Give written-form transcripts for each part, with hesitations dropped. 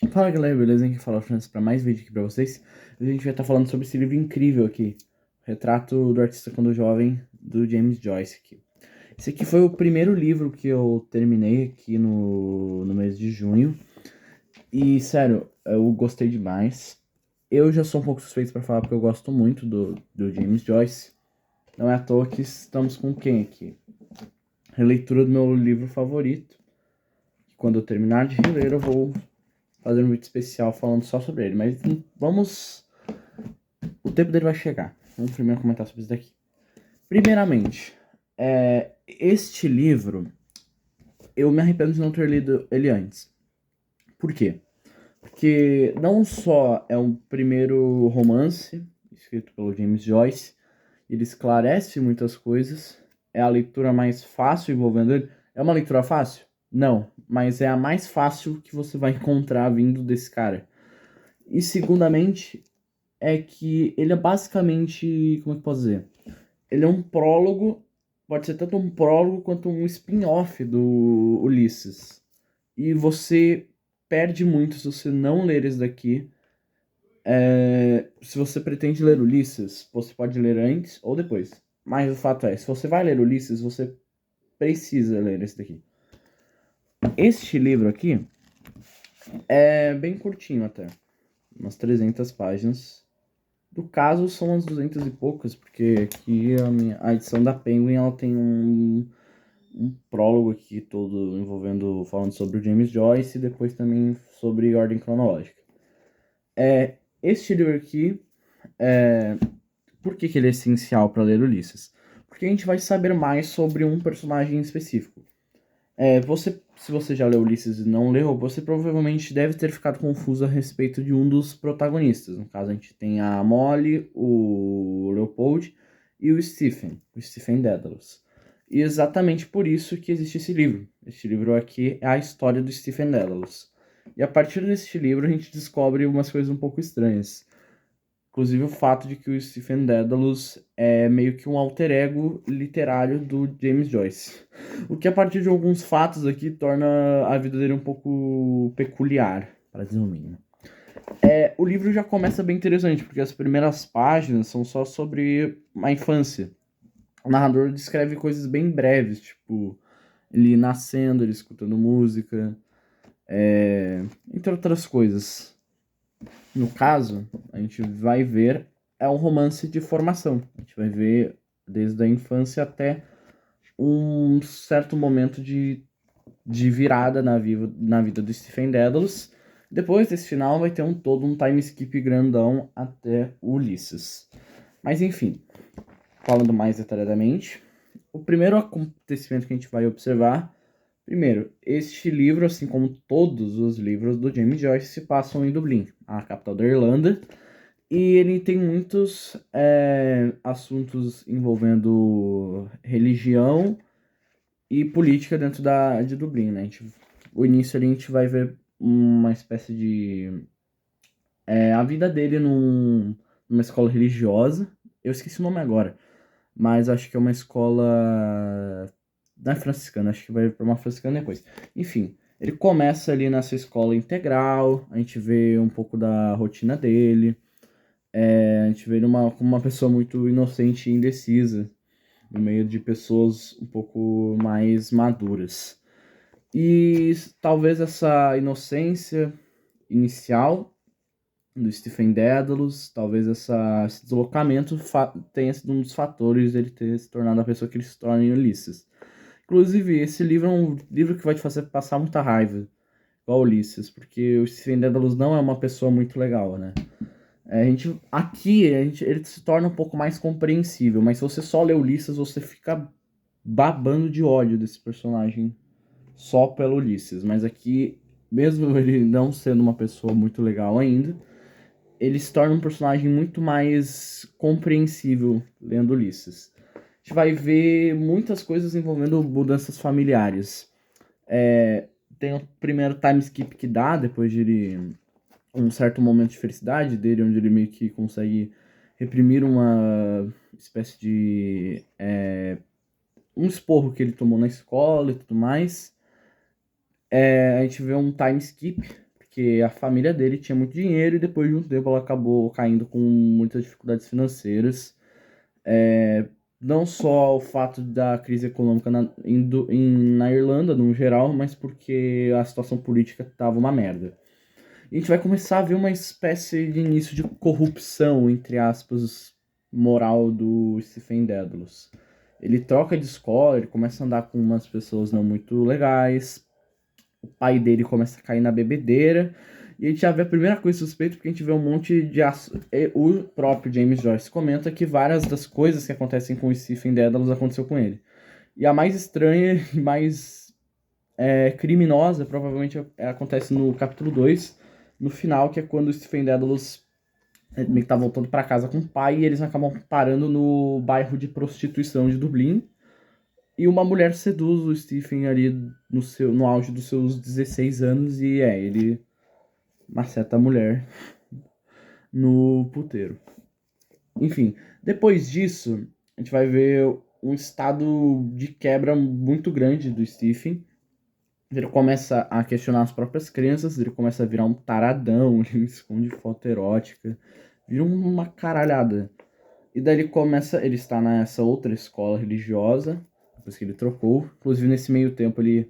Fala galera, beleza? Quem fala é o Francis para mais vídeo aqui pra vocês. Hoje a gente vai estar falando sobre esse livro incrível aqui, Retrato do Artista Quando Jovem, do James Joyce aqui. Esse aqui foi o primeiro livro que eu terminei aqui no mês de junho. E sério, eu gostei demais. Eu já sou um pouco suspeito para falar porque eu gosto muito do James Joyce. Não é à toa que estamos com quem aqui? Releitura do meu livro favorito. Quando eu terminar de reler, eu vou fazer um vídeo especial falando só sobre ele. Mas vamos. O tempo dele vai chegar. Vamos primeiro comentar sobre isso daqui. Primeiramente, este livro, eu me arrependo de não ter lido ele antes. Por quê? Porque não só é um primeiro romance escrito pelo James Joyce, ele esclarece muitas coisas, é a leitura mais fácil envolvendo ele. É uma leitura fácil? Não, mas é a mais fácil que você vai encontrar vindo desse cara. E segundamente, é que ele é basicamente, como é que eu posso dizer? Ele é um prólogo, pode ser tanto um prólogo quanto um spin-off do Ulisses. E você perde muito se você não ler esse daqui. Se você pretende ler Ulisses, você pode ler antes ou depois. Mas o fato é, se você vai ler Ulisses, você precisa ler esse daqui. Este livro aqui é bem curtinho até, umas 300 páginas. Do caso são umas 200 e poucas, porque aqui a edição da Penguin ela tem um prólogo aqui todo envolvendo, falando sobre o James Joyce e depois também sobre ordem cronológica. Este livro aqui, por que ele é essencial para ler Ulisses? Porque a gente vai saber mais sobre um personagem específico. Se você já leu Ulisses e não leu, você provavelmente deve ter ficado confuso a respeito de um dos protagonistas. No caso, a gente tem a Molly, o Leopold e o Stephen Dedalus. E exatamente por isso que existe esse livro. Este livro aqui é a história do Stephen Dedalus. E a partir deste livro a gente descobre umas coisas um pouco estranhas. Inclusive o fato de que o Stephen Dedalus é meio que um alter ego literário do James Joyce. O que a partir de alguns fatos aqui torna a vida dele um pouco peculiar, para dizer o mínimo. O livro já começa bem interessante, porque as primeiras páginas são só sobre a infância. O narrador descreve coisas bem breves, tipo ele nascendo, ele escutando música, entre outras coisas. No caso, a gente vai ver é um romance de formação. A gente vai ver desde a infância até um certo momento de virada na vida do Stephen Dedalus. Depois desse final vai ter todo um time skip grandão até Ulisses. Mas enfim, falando mais detalhadamente, o primeiro acontecimento que a gente vai observar, primeiro, este livro, assim como todos os livros do James Joyce, se passam em Dublin, a capital da Irlanda, e ele tem muitos assuntos envolvendo religião e política dentro de Dublin, né? O início ali a gente vai ver uma espécie de a vida dele numa escola religiosa. Eu esqueci o nome agora, mas acho que é uma escola. Não é franciscana, acho que vai para uma franciscana depois. Enfim, ele começa ali nessa escola integral, a gente vê um pouco da rotina dele, a gente vê ele como uma pessoa muito inocente e indecisa, no meio de pessoas um pouco mais maduras. E talvez essa inocência inicial do Stephen Dedalus, talvez esse deslocamento tenha sido um dos fatores dele ter se tornado a pessoa que ele se torna em Ulisses. Inclusive, esse livro é um livro que vai te fazer passar muita raiva, igual Ulisses, porque o Stephen Dedalus não é uma pessoa muito legal, né? Ele se torna um pouco mais compreensível, mas se você só lê Ulisses, você fica babando de ódio desse personagem só pelo Ulisses. Mas aqui, mesmo ele não sendo uma pessoa muito legal ainda, ele se torna um personagem muito mais compreensível lendo Ulisses. A gente vai ver muitas coisas envolvendo mudanças familiares. Tem o primeiro time skip que dá, depois de ele um certo momento de felicidade dele, onde ele meio que consegue reprimir uma espécie de um esporro que ele tomou na escola e tudo mais. A gente vê um time skip, porque a família dele tinha muito dinheiro e depois de um tempo ela acabou caindo com muitas dificuldades financeiras. Não só o fato da crise econômica na Irlanda, no geral, mas porque a situação política estava uma merda. E a gente vai começar a ver uma espécie de início de corrupção, entre aspas, moral do Stephen Dedalus. Ele troca de escola, ele começa a andar com umas pessoas não muito legais, o pai dele começa a cair na bebedeira, e a gente já vê a primeira coisa suspeita, porque a gente vê um monte de... O próprio James Joyce comenta que várias das coisas que acontecem com o Stephen Dedalus aconteceu com ele. E a mais estranha e mais criminosa provavelmente acontece no capítulo 2, no final, que é quando o Stephen Dedalus meio que tá voltando para casa com o pai e eles acabam parando no bairro de prostituição de Dublin. E uma mulher seduz o Stephen ali no auge dos seus 16 anos e ele maceta a mulher no puteiro. Enfim, depois disso, a gente vai ver um estado de quebra muito grande do Stephen. Ele começa a questionar as próprias crenças, ele começa a virar um taradão, ele esconde foto erótica, vira uma caralhada. E daí ele está nessa outra escola religiosa, depois que ele trocou. Inclusive, nesse meio tempo, ele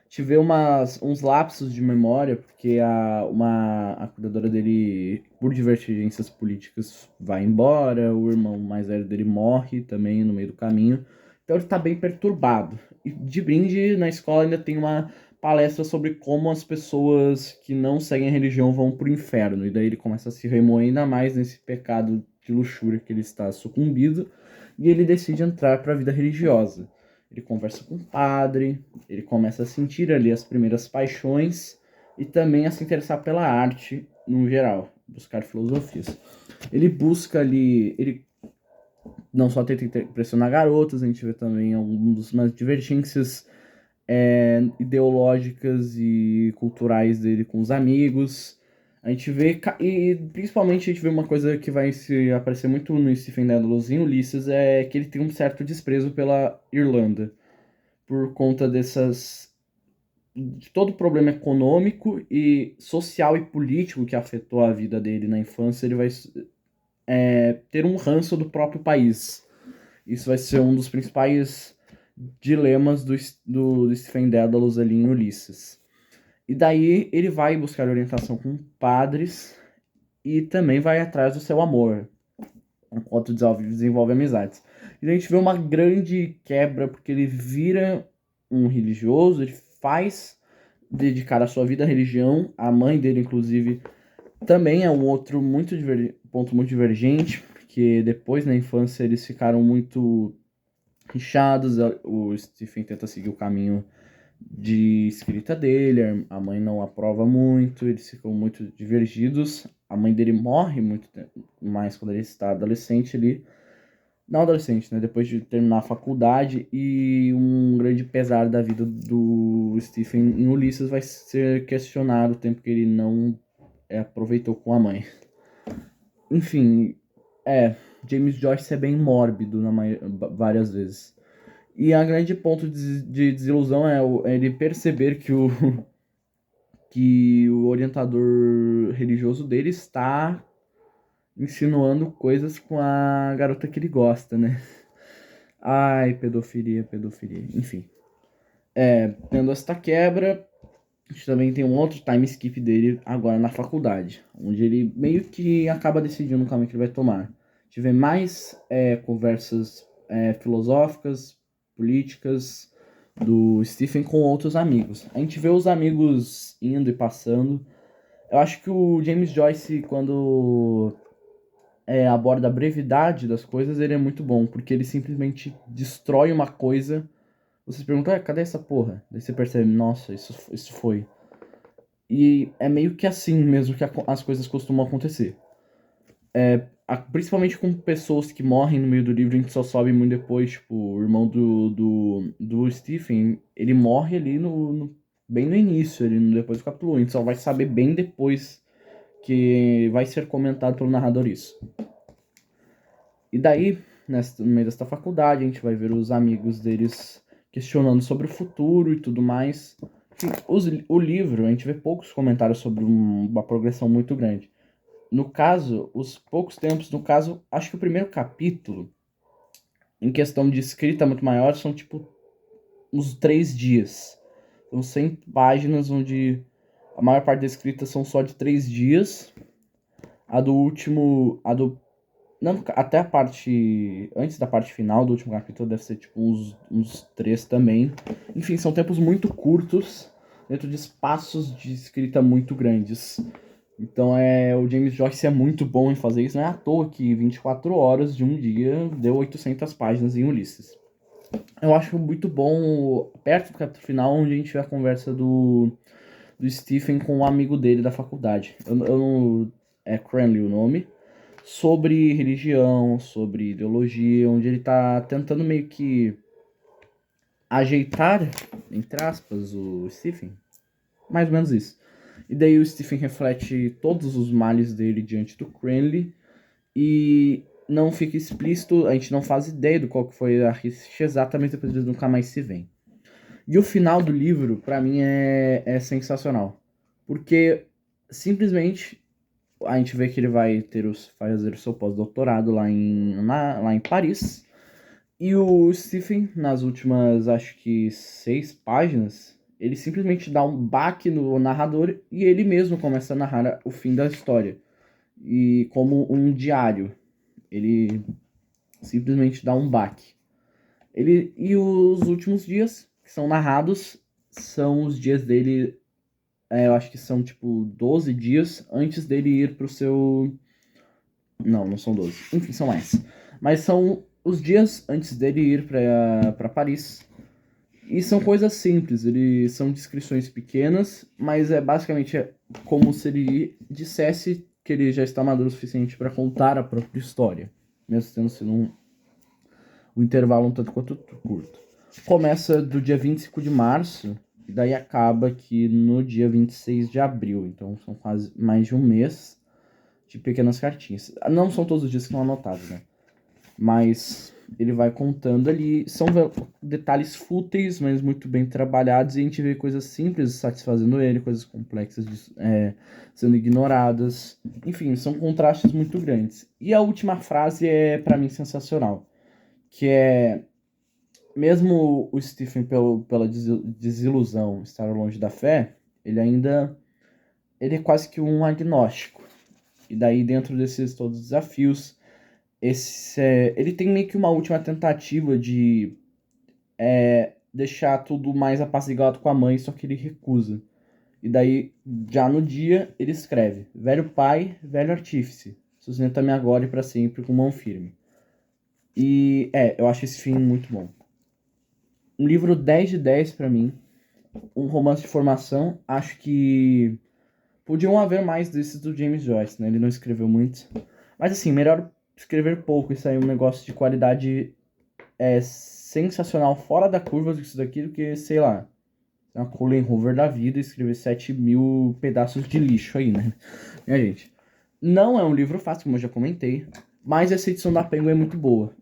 tive uns lapsos de memória, porque a cuidadora dele, por divergências políticas, vai embora, o irmão mais velho dele morre também no meio do caminho. Então ele está bem perturbado. E de brinde, na escola ainda tem uma palestra sobre como as pessoas que não seguem a religião vão pro inferno. E daí ele começa a se remoer ainda mais nesse pecado de luxúria que ele está sucumbido. E ele decide entrar para a vida religiosa. Ele conversa com o padre, ele começa a sentir ali as primeiras paixões e também a se interessar pela arte no geral, buscar filosofias. Ele busca ali, ele não só tenta impressionar garotas, a gente vê também algumas divergências ideológicas e culturais dele com os amigos. A gente vê, e principalmente a gente vê uma coisa que vai se aparecer muito no Stephen Dedalus em Ulisses, é que ele tem um certo desprezo pela Irlanda, por conta de todo o problema econômico e social e político que afetou a vida dele na infância. Ele vai ter um ranço do próprio país. Isso vai ser um dos principais dilemas do Stephen Dedalus ali em Ulisses. E daí ele vai buscar orientação com padres e também vai atrás do seu amor, enquanto desenvolve amizades. E a gente vê uma grande quebra, porque ele vira um religioso, ele faz dedicar a sua vida à religião. A mãe dele, inclusive, também é um outro ponto muito divergente, porque depois, na infância, eles ficaram muito inchados. O Stephen tenta seguir o caminho de escrita dele, a mãe não aprova muito, eles ficam muito divergidos. A mãe dele morre muito mais quando ele está adolescente ali. Não adolescente, né? Depois de terminar a faculdade, e um grande pesar da vida do Stephen em Ulisses vai ser questionado o tempo que ele não aproveitou com a mãe. Enfim, James Joyce é bem mórbido várias vezes. E a grande ponto de desilusão é ele perceber que o orientador religioso dele está insinuando coisas com a garota que ele gosta, né? Ai, pedofilia. Enfim. Tendo esta quebra, a gente também tem um outro time skip dele agora na faculdade, onde ele meio que acaba decidindo o caminho que ele vai tomar. A gente vê mais conversas filosóficas, políticas do Stephen com outros amigos. A gente vê os amigos indo e passando. Eu acho que o James Joyce, quando aborda a brevidade das coisas, ele é muito bom, porque ele simplesmente destrói uma coisa. Você se pergunta, cadê essa porra? Daí você percebe, nossa, isso foi. E é meio que assim mesmo que as coisas costumam acontecer. Principalmente com pessoas que morrem no meio do livro, a gente só sobe muito depois. Tipo, o irmão do Stephen, ele morre ali bem no início, ali depois do capítulo 1. A gente só vai saber bem depois que vai ser comentado pelo narrador isso. E daí, no meio desta faculdade, a gente vai ver os amigos deles questionando sobre o futuro e tudo mais. O livro, a gente vê poucos comentários sobre uma progressão muito grande. No caso, os poucos tempos, no caso, acho que o primeiro capítulo, em questão de escrita muito maior, são tipo uns 3 dias. São 100 páginas, onde a maior parte da escrita são só de 3 dias. A do último. Não, até a parte. Antes da parte final do último capítulo deve ser tipo uns 3 também. Enfim, são tempos muito curtos, dentro de espaços de escrita muito grandes. Então o James Joyce é muito bom em fazer isso. Não é à toa que 24 horas de um dia deu 800 páginas em Ulisses. Eu acho muito bom, perto do capítulo final, onde a gente vê a conversa do Stephen com um amigo dele da faculdade. É Cranley o nome. Sobre religião, sobre ideologia, onde ele tá tentando meio que ajeitar, entre aspas, o Stephen. Mais ou menos isso. E daí o Stephen reflete todos os males dele diante do Cranley e não fica explícito, a gente não faz ideia do qual que foi a rixa exatamente, depois eles nunca mais se veem. E o final do livro, pra mim, é sensacional. Porque, simplesmente, a gente vê que ele vai fazer o seu pós-doutorado lá em Paris. E o Stephen, nas últimas, acho que 6 páginas, ele simplesmente dá um baque no narrador e ele mesmo começa a narrar o fim da história. E como um diário. Ele simplesmente dá um baque. E os últimos dias que são narrados são os dias dele. Eu acho que são tipo 12 dias antes dele ir pro seu. Não são 12. Enfim, são mais. Mas são os dias antes dele ir pra Paris. E são coisas simples, são descrições pequenas, mas basicamente como se ele dissesse que ele já está maduro o suficiente para contar a própria história, mesmo tendo sido um intervalo um tanto quanto curto. Começa do dia 25 de março e daí acaba aqui no dia 26 de abril, então são quase mais de um mês de pequenas cartinhas. Não são todos os dias que estão anotados, né? Mas ele vai contando ali. São detalhes fúteis, mas muito bem trabalhados. E a gente vê coisas simples satisfazendo ele, coisas complexas sendo ignoradas. Enfim, são contrastes muito grandes. E a última frase é, para mim, sensacional. Que é... Mesmo o Stephen, pela desilusão, estar longe da fé, ele é quase que um agnóstico. E daí, dentro desses todos os desafios, ele tem meio que uma última tentativa de deixar tudo mais apaziguado com a mãe, só que ele recusa. E daí, já no dia, ele escreve: velho pai, velho artífice, sustenta-me agora e para sempre com mão firme. E eu acho esse fim muito bom. Um livro 10 de 10 para mim. Um romance de formação. Acho que podiam haver mais desses do James Joyce, né? Ele não escreveu muito. Mas assim, melhor escrever pouco e sair um negócio de qualidade sensacional, fora da curva disso daqui, do que, sei lá, uma Colin Hoover da vida e escrever 7.000 pedaços de lixo aí, né? Minha gente, não é um livro fácil, como eu já comentei, mas essa edição da Penguin é muito boa.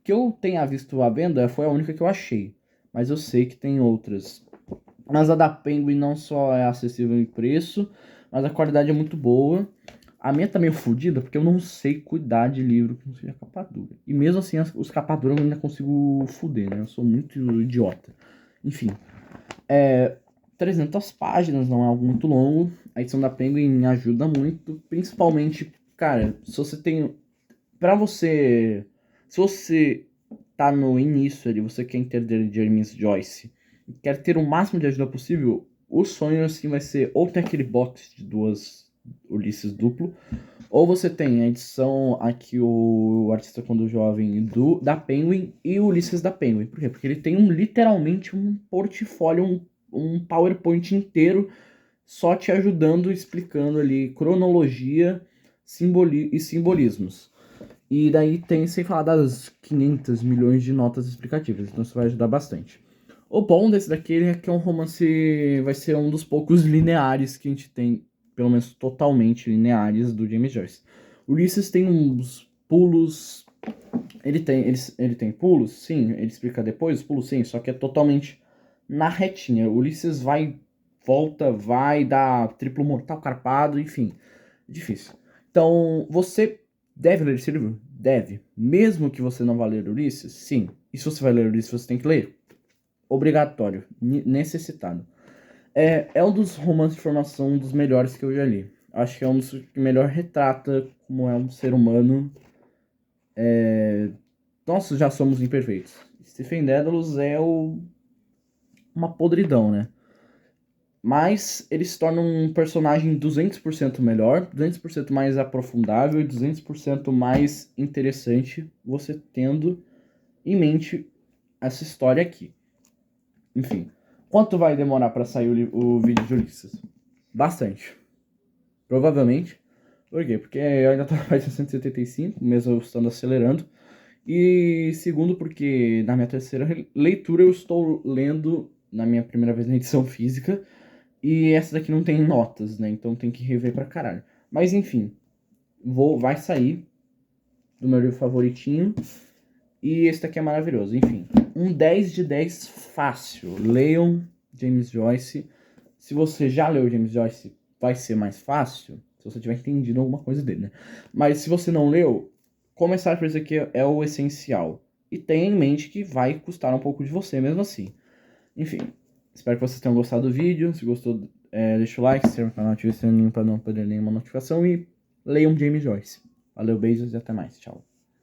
Que eu tenha visto à venda foi a única que eu achei, mas eu sei que tem outras. Mas a da Penguin não só é acessível em preço, mas a qualidade é muito boa. A minha tá meio fodida porque eu não sei cuidar de livro que não seja capa dura. E mesmo assim, os capa dura eu ainda consigo foder, né? Eu sou muito idiota. Enfim. 300 páginas, não é algo muito longo. A edição da Penguin ajuda muito. Principalmente, cara, se você tem... Pra você... Se você tá no início ali, você quer entender de James Joyce, quer ter o máximo de ajuda possível, o sonho assim vai ser ou ter aquele box de 2 Ulisses duplo, ou você tem a edição aqui, o Artista Quando Jovem da Penguin e o Ulisses da Penguin. Por quê? Porque ele tem literalmente um portfólio, um PowerPoint inteiro só te ajudando, explicando ali cronologia e simbolismos. E daí tem, sem falar das 500 milhões de notas explicativas, então isso vai ajudar bastante. O bom desse daqui é que é um romance, vai ser um dos poucos lineares que a gente tem, pelo menos totalmente lineares, do James Joyce. Ulisses tem uns pulos, ele tem pulos, sim, ele explica depois os pulos, sim, só que é totalmente na retinha. Ulisses vai, volta, vai, dá triplo mortal carpado, enfim. Difícil. Então, você deve ler esse livro? Deve. Mesmo que você não vá ler Ulisses? Sim. E se você vai ler Ulisses, você tem que ler? Obrigatório. Necessitado. É um dos romances de formação, um dos melhores que eu já li. Acho que é um dos que melhor retrata como é um ser humano. Nós já somos imperfeitos. Stephen Dedalus é uma podridão, né? Mas ele se torna um personagem 200% melhor, 200% mais aprofundável e 200% mais interessante, você tendo em mente essa história aqui. Enfim, quanto vai demorar para sair o vídeo de Ulisses? Bastante. Provavelmente. Por quê? Porque eu ainda tô na página 175, mesmo eu estando acelerando. E segundo, porque na minha terceira leitura eu estou lendo, na minha primeira vez na edição física, e essa daqui não tem notas, né? Então tem que rever pra caralho. Mas enfim, vai sair do meu livro favoritinho. E esse daqui é maravilhoso. Enfim, um 10 de 10 fácil. Leiam James Joyce. Se você já leu James Joyce, vai ser mais fácil. Se você tiver entendido alguma coisa dele, né? Mas se você não leu, começar por isso aqui é o essencial. E tenha em mente que vai custar um pouco de você mesmo assim. Enfim, espero que vocês tenham gostado do vídeo. Se gostou, deixa o like, se inscreva no canal, ative o sininho para não perder nenhuma notificação e leiam James Joyce. Valeu, beijos e até mais. Tchau.